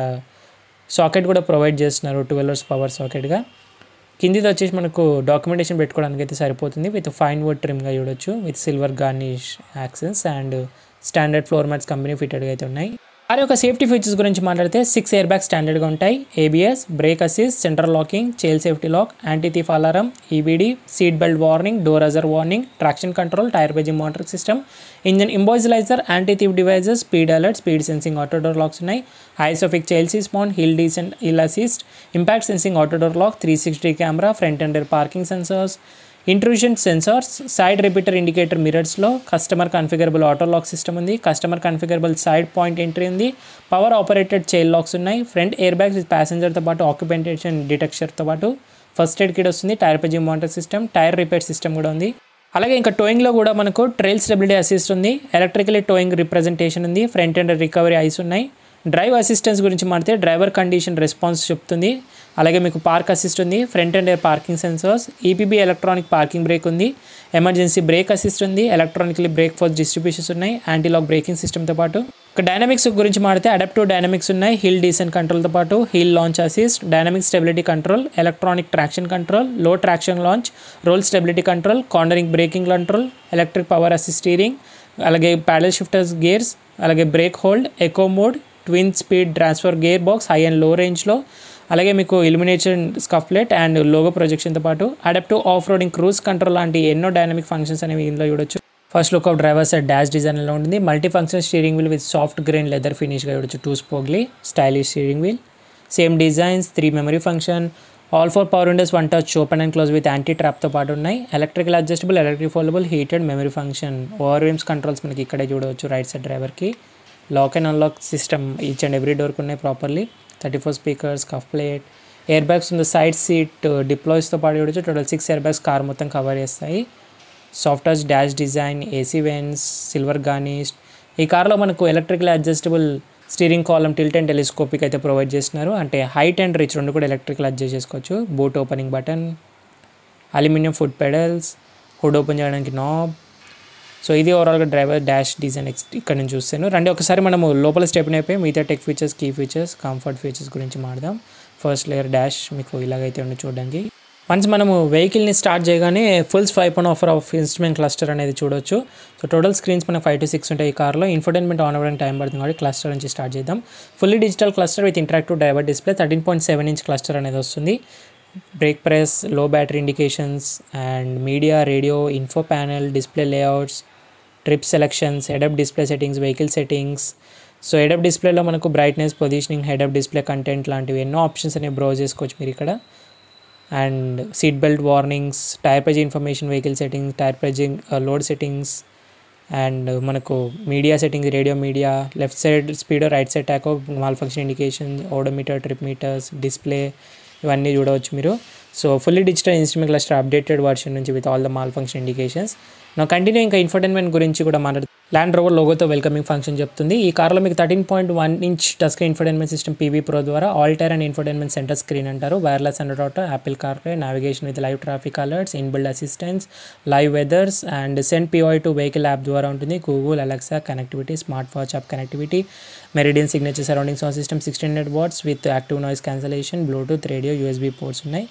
socket కూడా ప్రొవైడ్ చేస్తున్నారు 12 hours పవర్ సాకెట్గా. కిందిది వచ్చేసి మనకు డాక్యుమెంటేషన్ పెట్టుకోవడానికి అయితే సరిపోతుంది. విత్ ఫైన్ వుడ్ ట్రిమ్గా చూడొచ్చు విత్ సిల్వర్ గార్నిష్ యాక్సెస్ and standard floor mats company ఫిటెడ్గా అయితే ఉన్నాయి. కార్ యొక్క సేఫ్టీ ఫీచర్స్ గురించి మాట్లాడితే 6 ఎయిర్ బ్యాగ్స్ స్టాండర్డ్గా ఉంటాయి. ABS, brake assist, central locking, child safety lock, anti theft alarm, EBD, seat belt warning, door ajar warning, traction control, tyre బేజింగ్ monitoring system, engine immobiliser, anti theft devices, speed alert, speed sensing auto door locks ఉన్నాయి. ISOFIX child seat mount, hill descent hill assist, impact sensing auto door lock, 360 camera, front and rear parking sensors, intrusion sensors, side repeater indicator మిరర్స్లో, customer configurable auto lock system ఉంది, customer configurable side point entry ఉంది, power operated child locks ఉన్నాయి, front air bags with ప్యాసింజర్తో పాటు occupant డిటెక్షన్తో పాటు first aid kit వస్తుంది, tyre paging monitor system, tyre repair system కూడా ఉంది. అలాగే ఇంకా టోయింగ్లో కూడా మనకు ట్రైల్ స్టెబిలిటీ అసిస్ట్ ఉంది, ఎలక్ట్రికలీ టోయింగ్ రిప్రజెంటేషన్ ఉంది, ఫ్రంట్ అండ్ రికవరీ ఐస్ ఉన్నాయి. డ్రైవ్ అసిస్టెన్స్ గురించి మాట్లాడితే డ్రైవర్ కండిషన్ రెస్పాన్స్ చెప్తుంది. అలాగే మీకు పార్క్ అసిస్ట్ ఉంది, front and air parking sensors, EPB electronic parking brake ఉంది, ఎమర్జెన్సీ బ్రేక్ అసిస్ట్ ఉంది, ఎలక్ట్రానికలీ బ్రేక్ ఫోర్స్ డిస్ట్రిబ్యూషన్స్ ఉన్నాయి, యాంటీ లాక్ బ్రేకింగ్ సిస్టమ్తో పాటు. ఇక డైనమిక్స్ గురించి మాట్లాడితే అడాప్టివ్ డైనమిక్స్ ఉన్నాయి, హిల్ డీసెంట్ కంట్రోల్తో పాటు hill launch assist, dynamic stability control, electronic traction control, low traction launch, roll stability control, cornering braking control, electric power assist steering, అలాగే ప్యాడల్ షిఫ్టర్స్ గేర్స్, అలాగే brake hold, eco mode, twin speed transfer gear box high and లో రేంజ్లో, అలాగే మీకు illumination scuff plate and logo ప్రొజెక్షన్తో పాటు adaptive off roading cruise control లాంటి ఎన్నో డైనమిక్ ఫంక్షన్స్ అనేవి ఇందులో చూడొచ్చు. First look of driver side dash డిజైన్లో ఉంటుంది, multi function steering wheel with soft grain leather ఫినిష్గా చూడొచ్చు, 2 స్పోక్లీ stylish steering wheel, same designs, 3 memory function, all 4 power windows, 1 touch open and close with anti ట్రాప్తో పాటు ఉన్నాయి, electrical adjustable, electric foldable, heated memory function, ORVMs controls మనకి ఇక్కడే చూడవచ్చు right side డ్రైవర్కి, lock and unlock system each and every డోర్కి ఉన్నాయి properly, 34 speakers, scuff plate, air bags ఉంది, సైడ్ సీట్ డిప్లాయ్స్తో పాటు చూడొచ్చు. టోటల్ 6 ఎయిర్ బ్యాగ్స్ కార్ మొత్తం కవర్ చేస్తాయి. Soft touch dash design, AC vents, silver garnish. ఈ కార్లో మనకు electrical adjustable steering column, tilt and telescopic అయితే ప్రొవైడ్ చేస్తున్నారు. అంటే హైట్ అండ్ రిచ్ రెండు కూడా ఎలక్ట్రికల్ అడ్జస్ట్ చేసుకోవచ్చు. Boot opening button, aluminium foot pedals, hood open చేయడానికి నాబ్. సో ఇది ఓవరాల్గా డ్రైవర్ డాష్ డిజైన్ ఇక్కడ నుంచి చూస్తాను. రండి ఒకసారి మనము లోపల స్టెప్ అయిపోయి మిగతా tech features, key features, comfort features గురించి మాట్లాడదాం. ఫస్ట్ లేయర్ డాష్ మీకు ఇలాగైతే ఉంది చూడడానికి. వన్స్ మనము వెహికల్ని స్టార్ట్ చేయగానే full swipe on offer of instrument cluster అనేది చూడొచ్చు. సో టోటల్ స్క్రీన్స్ మనకు 5 to 6 ఉంటాయి ఈ కార్లో. ఇన్ఫోటైన్మెంట్ ఆన్ అవ్వడానికి టైం పడుతుంది కాబట్టి క్లస్టర్ నుంచి స్టార్ట్ చేద్దాం. Fully digital cluster with interactive driver display, 13.7 inch cluster అనేది వస్తుంది. Brake press, low battery indications and media, radio, info panel, display layouts, trip selections, head up display settings, vehicle settings. So head up డిస్ప్లేలో మనకు brightness, positioning, head up display content లాంటివి ఎన్నో options అనేవి browse చేసుకోవచ్చు మీరు ఇక్కడ. And seat belt warnings, tyre pressure information, vehicle settings, tyre pressure load settings and మనకు media settings, radio media, left side speedo, right side tacho, malfunction indication, odometer, trip meters, display ఇవన్నీ చూడవచ్చు మీరు. So fully digital instrument cluster updated version నుంచి with all the malfunction indications. నా continue ఇంకా infotainment గురించి కూడా మాట్లాడుతుంది. Land Rover లోగోతో వెల్కమింగ్ ఫంక్షన్ చెప్తుంది. ఈ కార్లో మీకు 13.1 inch touch screen infotainment system Pivi pro ద్వారా ఆల్టైర్ అండ్ ఇన్ఫోటైన్మెంట్ సెంటర్ స్క్రీన్ అంటారు. Wireless Android auto, Apple CarPlay, navigation with live traffic alerts, inbuilt assistance, live weathers and send POI to vehicle app ద్వారా ఉంటుంది. Google, Alexa connectivity, smart watch app connectivity, meridian signature surrounding sound system 1600 watts with active noise cancellation, Bluetooth, radio, USB ports ఉన్నాయి.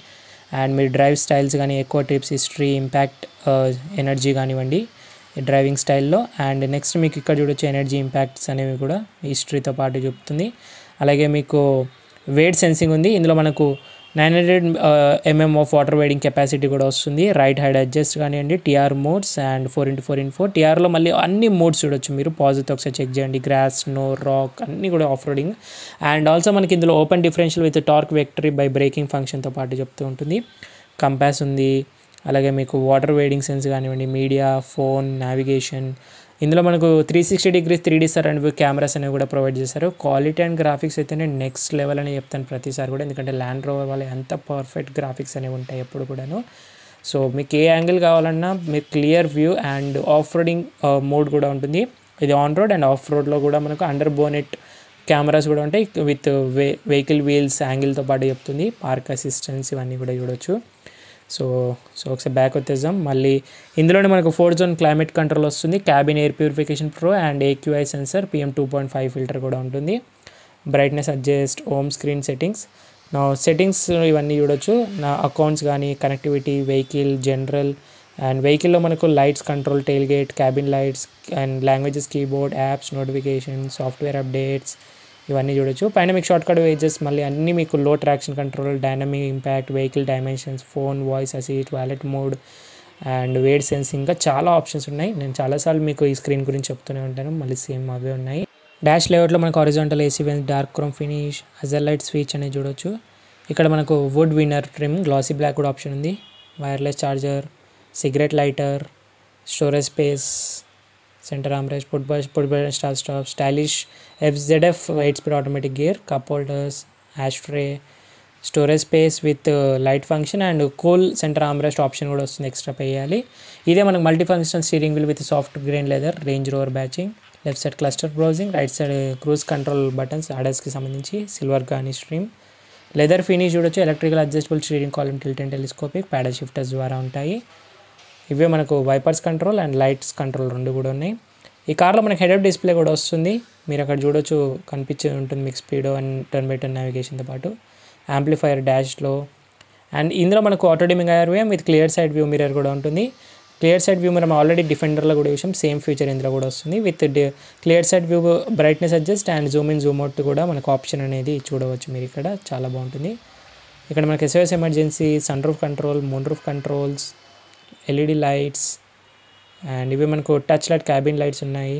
And మీరు drive styles కానీ ఎక్కువ trips history, impact, energy కానివ్వండి driving స్టైల్లో. And next మీకు ఇక్కడ చూడొచ్చు energy impacts అనేవి కూడా హిస్టరీతో పాటు చెప్తుంది. అలాగే మీకు వెయిట్ సెన్సింగ్ ఉంది. ఇందులో మనకు 900 mm ఆఫ్ వాటర్ వెయిడింగ్ కెపాసిటీ కూడా వస్తుంది. రైట్ హైడ్ అడ్జస్ట్ కానివ్వండి, టీఆర్ మోడ్స్ అండ్ 4x4x4. టీఆర్లో మళ్ళీ అన్ని మోడ్స్ చూడొచ్చు మీరు. పాజిటివ్ ఒకసారి చెక్ చేయండి, గ్రాస్, స్నో, రాక్ అన్నీ కూడా ఆఫ్ రోడింగ్. అండ్ ఆల్సో మనకి ఇందులో open differential with torque వెక్టరీ by breaking ఫంక్షన్తో పాటు చెప్తూ ఉంటుంది. కంపాస్ ఉంది. అలాగే మీకు వాటర్ వెయిడింగ్ సెన్స్ కానివ్వండి, మీడియా, ఫోన్, నావిగేషన్. ఇందులో మనకు 360 degrees 3D surround view cameras అనేవి కూడా ప్రొవైడ్ చేశారు. క్వాలిటీ అండ్ గ్రాఫిక్స్ అయితే నేను నెక్స్ట్ లెవెల్ అని చెప్తాను ప్రతిసారి కూడా, ఎందుకంటే ల్యాండ్ రోవర్ వల్ల ఎంత పర్ఫెక్ట్ గ్రాఫిక్స్ అనేవి ఉంటాయి ఎప్పుడు కూడాను. సో మీకు ఏ యాంగిల్ కావాలన్నా మీరు clear view and off roading mode కూడా ఉంటుంది. ఇది ఆన్ రోడ్ అండ్ ఆఫ్ రోడ్లో కూడా మనకు అండర్ బోనెట్ కెమెరాస్ కూడా ఉంటాయి విత్ వెహికల్ వీల్స్ యాంగిల్తో పాటు చెప్తుంది. పార్క్ అసిస్టెన్స్ ఇవన్నీ కూడా చూడొచ్చు. సో ఒకసారి బ్యాక్ వచ్చేద్దాం. మళ్ళీ ఇందులోనే మనకు 4 zone క్లైమేట్ కంట్రోల్ వస్తుంది. Cabin air purification pro and AQI sensor, PM 2.5 filter కూడా ఉంటుంది. Brightness adjust, home screen settings. నా సెట్టింగ్స్ ఇవన్నీ చూడొచ్చు. నా అకౌంట్స్ కానీ, కనెక్టివిటీ, వెహికల్, జనరల్ అండ్ వెహికల్లో మనకు lights control, tail gate, cabin lights and languages, keyboard, apps, notification, software updates ఇవన్నీ చూడొచ్చు. పైన మీకు షార్ట్ కట్ వేజెస్, మళ్ళీ అన్నీ మీకు low traction control, dynamic impact, vehicle dimensions, phone voice assist, valet mode and wade sensing, ఇంకా చాలా options ఉన్నాయి. నేను చాలాసార్లు మీకు ఈ స్క్రీన్ గురించి చెప్తూనే ఉంటాను, మళ్ళీ సేమ్ అవే ఉన్నాయి. డాష్ లేఅవుట్లో మనకు horizontal AC vents, dark chrome finish, hazard light switch అనేది చూడొచ్చు. ఇక్కడ మనకు wood veneer trim, glossy black కూడా ఆప్షన్ ఉంది. Wireless charger, cigarette lighter, storage space, centre armrest, push button start stop, stylish FZF 8-speed automatic gear, cup holders, ash tray, storage space with light function and cool centre armrest option కూడా వస్తుంది, extra pay చేయాలి. ఇదే మనకు multi functional steering wheel with soft grain leather, Range Rover badging, left side cluster browsing, right side cruise control buttons ADASకి సంబంధించి, సిల్వర్ గానీ స్ట్రీమ్, లెదర్ ఫినిష్ చూడొచ్చు. Electrical adjustable steering column, tilt and telescopic, paddle shifters ద్వారా ఉంటాయి. ఇవే మనకు wipers control and lights control రెండు కూడా ఉన్నాయి. ఈ కార్లో మనకి హెడ్ అప్ డిస్ప్లే కూడా వస్తుంది, మీరు అక్కడ చూడొచ్చు, కనిపించే ఉంటుంది మీకు speed and turn by turn నావిగేషన్తో పాటు. యాంప్లిఫైర్ డాష్లో అండ్ ఇందులో మనకు auto dimming IRVM with clear side view mirror కూడా ఉంటుంది. క్లియర్ సైడ్ వ్యూ మనం ఆల్రెడీ డిఫెండర్లో కూడా చూసాం, సేమ్ ఫీచర్ ఇందులో కూడా వస్తుంది. With clear side view brightness adjust and zoom in zoom out కూడా మనకు ఆప్షన్ అనేది చూడవచ్చు మీరు ఇక్కడ, చాలా బాగుంటుంది. ఇక్కడ మనకి SOS emergency, sun roof control, moon roof controls, LED lights and ఇవి మనకు టచ్ లైట్ క్యాబిన్ లైట్స్ ఉన్నాయి.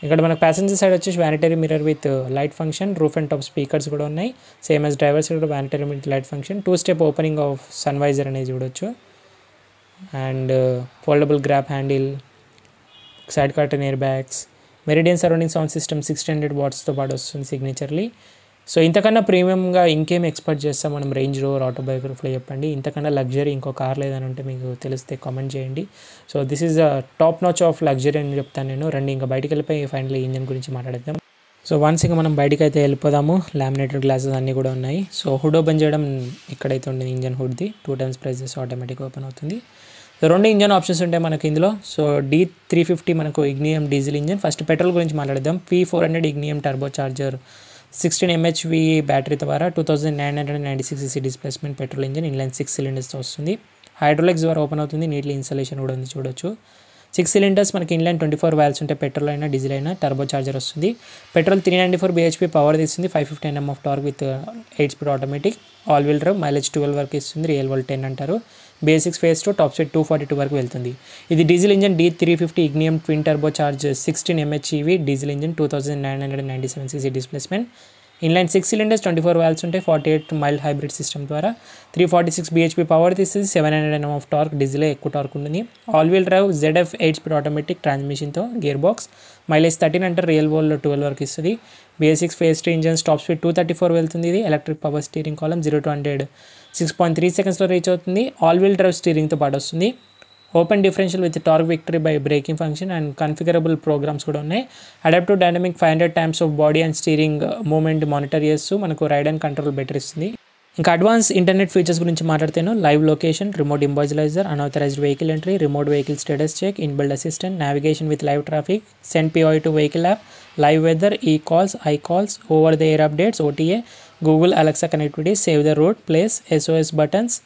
ఇక్కడ మనకు ప్యాసింజర్ సైడ్ వచ్చేసి vanity mirror with light function, roof and top speakers కూడా ఉన్నాయి. సేమ్ యాజ్ డ్రైవర్ సైడ్ కూడా vanity with light function, 2-step opening of sun visor అనేది చూడొచ్చు. And foldable grab handle, side curtain air bags, Meridian surrounding sound system 600 వాట్స్తో పాటు వస్తుంది సిగ్నేచర్లీ. So ఇంతకన్నా ప్రీమియంగా ఇంకేం ఎక్స్పెక్ట్ చేస్తాం మనం రేంజ్ రోవర్ ఆటోబయోగ్రఫీలో చెప్పండి. ఇంతకన్నా లగ్జరీ ఇంకో కార్ లేదని ఉంటే మీకు తెలిస్తే కామెంట్ చేయండి. So this is a top notch of luxury అని చెప్తాను నేను. రండి ఇంకా బయటికి వెళ్ళిపోయి ఫైనల్లీ ఇంజన్ గురించి మాట్లాడేద్దాం. సో వన్స్ ఇంకా మనం బయటికి అయితే వెళ్ళిపోదాము. లామినేటెడ్ గ్లాసెస్ అన్నీ కూడా ఉన్నాయి. సో హుడ్ ఓపెన్ చేయడం ఇక్కడైతే ఉంటుంది, ఇంజన్ హుడ్ది 2 times ప్రెస్ చేసి ఆటోమేటిక్గా ఓపెన్ అవుతుంది. సో 2 ఇంజన్ ఆప్షన్స్ ఉంటాయి మనకి ఇందులో. సో D350 మనకు ఇగ్నియం డీజిల్ ఇంజన్. ఫస్ట్ పెట్రోల్ గురించి మాట్లాడదాం. P400 ఇగ్నియం టర్బో చార్జర్ 16 mHV బ్యాటరీ ద్వారా 2996cc displacement petrol engine, inline 6 cylinders వస్తుంది. హైడ్రోలిక్స్ ద్వారా ఓపెన్ అవుతుంది, నీట్లీ ఇన్స్టాలేషన్ కూడా ఉంది చూడొచ్చు. 6 cylinders మనకి ఇన్లైన్ 24 valves ఉంటాయి, పెట్రోల్ అయినా డీజిల్ అయినా. టర్బో చార్జర్ వస్తుంది. పెట్రోల్ 394 bhp పవర్ తీస్తుంది, 550 Nm of torque with 8-speed automatic, all wheel drive, mileage 12 వరకు ఇస్తుంది, రియల్ వరల్డ్ 10 అంటారు. Basics face to top speed 242 వరకు వెళ్తుంది. ఇది డీజిల్ ఇంజన్ D350 ఇగ్నియం twin turbo charge 16 mHEV diesel engine, 2997cc displacement, inline 6 cylinders 24 valves ఉంటాయి, 48 mild hybrid system ద్వారా 346 bhp power తీస్తుంది, 700 Nm ఆఫ్ టార్క్, డీజిల్ ఎక్కువ టార్క్ ఉంటుంది. All wheel drive ZF 8-speed automatic ట్రాన్స్మిషన్తో, గేర్ బాక్స్, మైలేజ్ 13 అంటారు, real వరల్డ్లో 12 వరకు ఇస్తుంది. Basics face to engines, top speed 234 వెళ్తుంది. ఇది ఎలక్ట్రిక్ పవర్ స్టీరింగ్ కాలమ్ 0-100 6.3 secondsలో రీచ్ అవుతుంది. ఆల్ వీల్ డ్రైవ్ స్టీరింగ్తో పాటు వస్తుంది. Open differential with torque vectoring by braking function and configurable programs కూడా ఉన్నాయి. Adaptive dynamic 500 times of body and steering moment monitor చేస్తూ మనకు రైడ్ అండ్ కంట్రోల్ బెటర్ ఇస్తుంది. ఇంకా అడ్వాన్స్ ఇంటర్నెట్ ఫీచర్స్ గురించి మాట్లాడితేను live location, remote immobiliser, unauthorised vehicle entry, remote vehicle status check, inbuilt assistant, navigation with live traffic, send POI to vehicle app, live weather, E calls, I calls, over the air updates, OTA, Google Alexa connectivity, save the route, place, SOS buttons,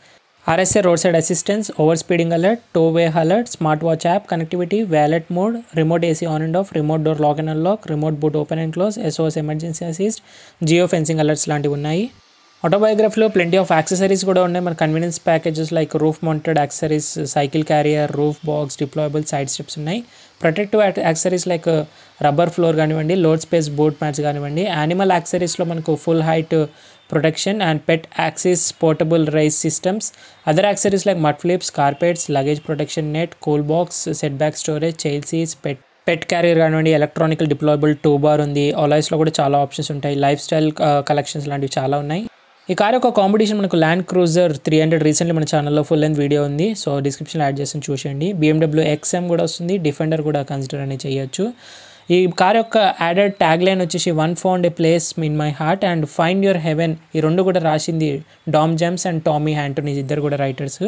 RSA road side assistance, over speeding alert, tow away alert, smart watch app connectivity, valet mode, remote AC on and off, remote door lock and unlock, remote boot open and close, SOS emergency assist, geo fencing alerts లాంటివి ఉన్నాయి. ఆటోబయోగ్రఫీలో plenty of accessories కూడా ఉన్నాయి. మన convenience packages like roof mounted accessories, cycle carrier, roof box, deployable side steps ఉన్నాయి. Protective accessories like rubber floor కానివ్వండి, load space boot mats కానివ్వండి. Animal యాక్సెసరీస్లో మనకు full height protection and pet access portable rinse systems. Other accessories like mud flaps, carpets, luggage protection net, cool box, set back storage, child seats, pet carrier కానివ్వండి, electronically deployable 2 bar ఉంది. అలాయ్స్లో కూడా చాలా options ఉంటాయి. Life style collections లాంటివి చాలా ఉన్నాయి. ఈ car యొక్క కాంపిటీషన్ మనకు ల్యాండ్ క్రూజర్ 300 రీసెంట్లీ మన ఛానల్లో ఫుల్ లెంత్ వీడియో ఉంది. సో డిస్క్రిప్షన్లో యాడ్ చేసి చూసేయండి. BMW XM కూడా వస్తుంది, డిఫెండర్ కూడా కన్సిడర్ అనేది చేయొచ్చు. ఈ కార్ యొక్క యాడెడ్ ట్యాగ్ లైన్ వచ్చేసి 1 found a place in my heart and find your heaven. ఈ రెండు కూడా రాసింది Dom James and Tommy Anthony, ఇద్దరు కూడా writers.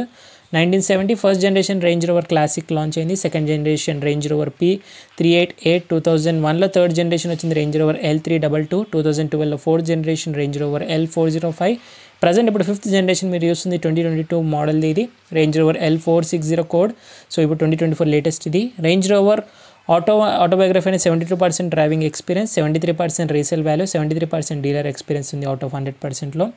1970 first generation Range Rover classic launch అయింది. Second generation Range Rover P388 2001లో, థర్డ్ జనరేషన్ వచ్చింది రేంజ్ రోవర్ L322 2012లో, fourth generation Range Rover L405. Present ఇప్పుడు ఫిఫ్త్ జనరేషన్ మీరు చూస్తుంది 2022 మోడల్ ఇది range rover L460 code. So ఇప్పుడు 2024 latest ఇది. రేంజ్ రోవర్ ఆటోబయోగ్రఫీ అనేది 72% driving experience, 73% resale value, 73% dealer experience ఉంది అవుట్ ఆఫ్ 100%లో.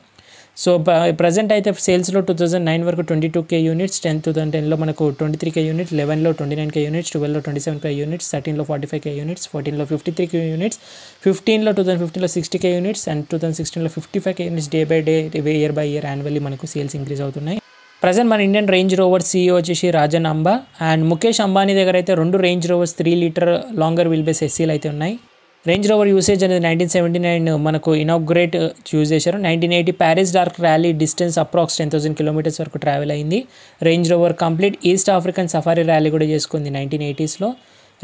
సో ప్రజెంట్ అయితే సేల్స్లో 2009 వరకు 22K యూనిట్స్, 2010లో మనకు 23K యూనిట్స్, 11లో 29K యూనిట్స్, 12లో 27K యూనిట్స్, 13లో 45K యూనిట్స్, 14లో 53K యూనిట్స్, 15లో 2015లో 60K యూనిట్స్ అండ్ 2016లో 55K units. Day by day, year by year annually మనకు సేల్స్ ఇంక్రీజ్ అవుతున్నాయి. ప్రజెంట్ మన ఇండియన్ రేంజ్ రోవర్ CEO వచ్చేసి రాజన్ అంబా అండ్ ముఖేష్ అంబానీ దగ్గర అయితే 2 Range Rovers 3 litre longer wheel base SCలు అయితే ఉన్నాయి. రేంజ్ రోవర్ యూసేజ్ అనేది 1979 మనకు ఇనాగ్రేట్ యూజ్ చేశారు. 1980 Paris dark rally distance approx 10,000 kilometres వరకు ట్రావెల్ అయింది. Range rover complete east African safari rally కూడా చేసుకుంది 1980స్లో.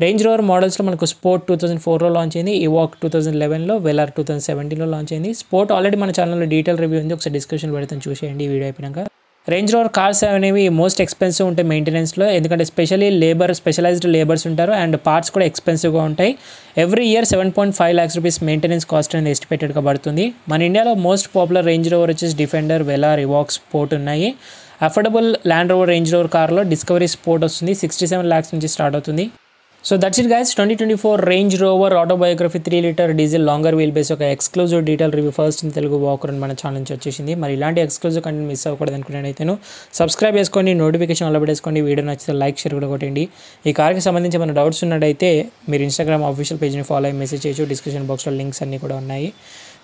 రేంజ్ రోవర్ మోడల్స్లో మనకు స్పోర్ట్ 2004లో లాంచ్ అయింది, ఇవాక్ 2011లో, వెలార్ 2017లో లాంచ్ అయింది. స్పోర్ట్ ఆల్రెడీ మన ఛానల్లో డీటెయిల్ రివ్యూ ఉంది, ఒకసారి డిస్క్రిప్షన్ పెడతాను చూసేయండి ఈ వీడియో అయిపోయాక. రేంజ్ రోవర్ కార్స్ అనేవి మోస్ట్ ఎక్స్పెన్సివ్ ఉంటాయి మెయింటెనెన్స్లో, ఎందుకంటే స్పెషలైజ్డ్ లేబర్స్ ఉంటారు అండ్ పార్ట్స్ కూడా ఎక్స్పెన్సివ్గా ఉంటాయి. Every year 7.5 lakhs rupees maintenance cost అనేది ఎస్టిమేటెడ్గా పడుతుంది. మన ఇండియాలో మోస్ట్ పాపులర్ రేంజ్ రోవర్ వచ్చేసి డిఫెండర్, వెలార్, ఇవాక్, స్పోర్ట్ ఉన్నాయి. Affordable Land Rover Range Rover కార్లో డిస్కవరీ స్పోర్ట్ వస్తుంది, 67 lakhs నుంచి స్టార్ట్ అవుతుంది. So that's it guys, 2024 Range Rover autobiography 3 litre diesel longer wheel base ఒక exclusive detail review first in Telugu వాకర్ మన channel నుంచి వచ్చేసింది. మరి ఇలాంటి ఎక్స్క్లూజివ్ కంటెంట్ మిస్ అవ్వకూడదు అనుకునేనైతే సబ్స్క్రైబ్ చేసుకోండి, నోటిఫికేషన్ ఆల్ పెట్టేసుకోండి, వీడియో నచ్చితే లైక్ షేర్ కూడా కొట్టండి. ఈ కార్కి సంబంధించి మన డౌట్స్ ఉన్నట్టయితే మీరు ఇన్స్టాగ్రామ్ ఆఫీషియల్ పేజ్ని ఫాలో అయ్యి మెసేజ్ చేయొచ్చు, డిస్క్రిప్షన్ బాక్స్లో లింక్స్ అన్నీ కూడా ఉన్నాయి.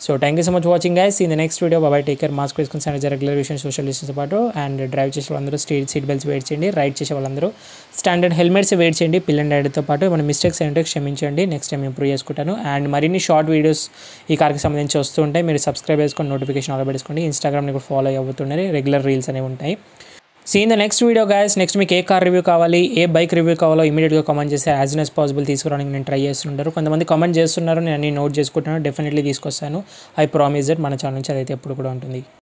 So thank you so much watching guys. In the next video bye, take care, mask వేసుకుని శానిటైజర్, రెగ్యులర్ విషయం, సోషల్ డిస్టెన్స్ పాటు అండ్ డ్రైవ్ చేసే వాళ్ళందరూ సీట్ బెల్ట్స్ వెయిట్ చేయండి, రైడ్ చేసే వాళ్ళందరూ స్టాండర్డ్ హెల్మెట్స్ వెయిట్ చేయండి, పిల్ అండ్ రైడ్తో పాటు మన మిస్టేక్స్ ఏంటో క్షమించండి, నెక్స్ట్ టైం ఇంప్రూవ్ చేసుకుంటాను. అండ్ మరిన్ని షార్ట్ వీడియోస్ ఈ కార్కి సంబంధించి వస్తూ ఉంటాయి, మీరు సబ్స్క్రైబ్ చేసుకొని నోటిఫికేషన్ ఆల్ పెట్టుకోండి, ఇన్స్టాగ్రామ్ని కూడా ఫాలో అవుతుండే రెగ్యులర్ రీల్స్ అనేవి ఉంటాయి. See in the next video guys. Next మీకు ఏ కార్ రివ్యూ కావాలి, ఏ బైక్ రివ్యూ కావాలో ఇమీడియట్గా కామెంట్ చేస్తే యాజ్ సూన్ యాజ్ పాసిబుల్ తీసుకురావడానికి నేను ట్రై చేస్తుంటారు. కొంతమంది కామెంట్ చేస్తున్నారు, నేను అన్ని నోట్ చేసుకుంటున్నాను, డెఫినెట్లీ తీసుకొస్తాను. ఐ ప్రామిస్ దట్ మన ఛానల్ నుంచి అదైతే ఎప్పుడు కూడా ఉంటుంది.